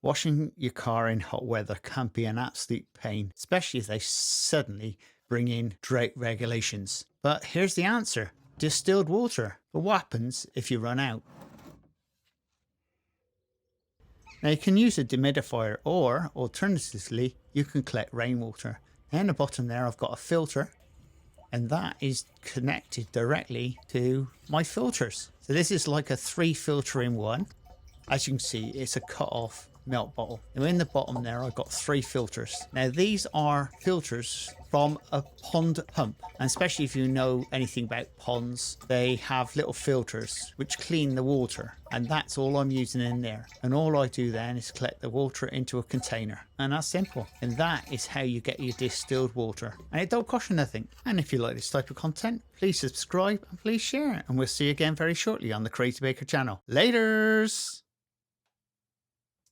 Washing your car in hot weather can be an absolute pain, especially if they suddenly bring in drought regulations. But here's the answer: distilled water. But what happens if you run out? Now you can use a dehumidifier, or alternatively, you can collect rainwater. And in the bottom there, I've got a filter, and that is connected directly to my filters. So this is like a 3 filter in one. As you can see, it's a cut off milk bottle. And in the bottom there, I've got 3 filters. Now these are filters from a pond pump, and especially if you know anything about ponds, they have little filters which clean the water, and that's all I'm using in there. And all I do then is collect the water into a container, and that's simple. And that is how you get your distilled water, and it don't cost you nothing. And if you like this type of content, please subscribe and please share it, and we'll see you again very shortly on the Crazy Baker channel. Laters.